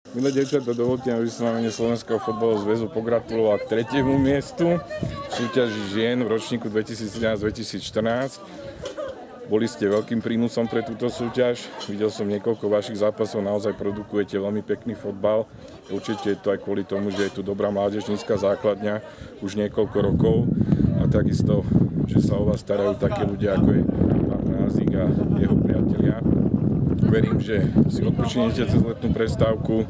Milé dievčatá, dovolte, aby som na mene Slovenského futbalového zväzu pogratuloval k 3. miestu v súťaži žien v ročníku 2013-2014. Boli ste veľkým prínosom pre túto súťaž. Videl som niekoľko vašich zápasov, naozaj produkujete veľmi pekný fotbal. Určite je to aj kvôli tomu, že je tu dobrá mládežnícka základňa už niekoľko rokov. A takisto, že sa o vás starajú takí ľudia, ako je pán Mrázik a jeho priatelia. Verím, že si odpočinete cez letnú prestávku,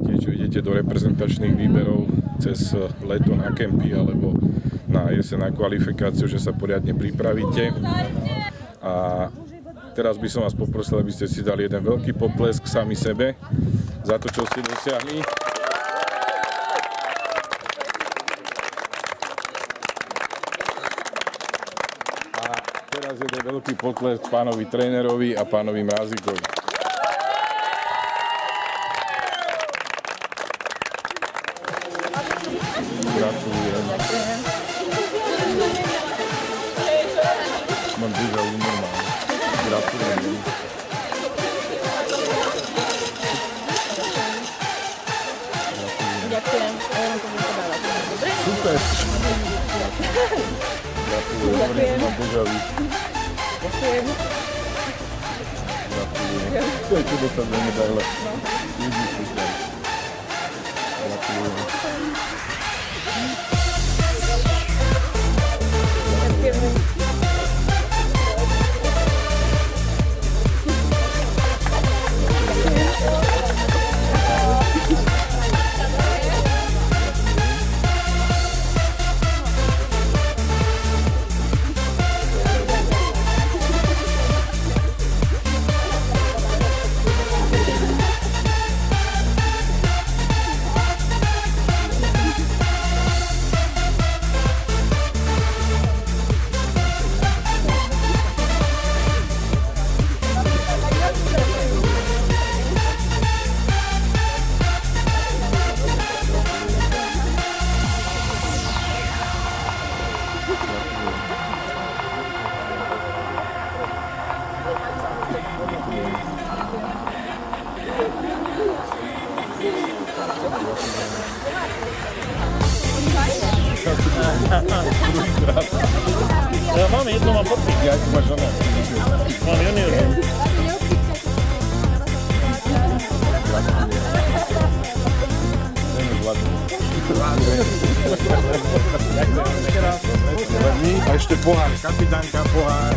tiež idete do reprezentačných výberov cez leto na kempy alebo na jeseň na kvalifikáciu, že sa poriadne pripravíte. A teraz by som vás poprosil, aby ste si dali jeden veľký potlesk sami sebe za to, čo ste dosiahli. A teraz jeden veľký potlesk pánovi trénerovi a pánovi Mrázikovi. Gratulujem. Mám dýzavú normálne. Gratulujem. Ďakujem. A ja vám to budem podávať. Dobre? Super. Gratulujem. Mám dýzavú. Ďakujem. Gratulujem. To je čo dostať do medaile. Ľudí super. Gratulujem. Ďakujem. Ja mám jedno, mám podpík. Ja tu máš ono. Mám junior. A ešte pohár, kapitánka, pohár.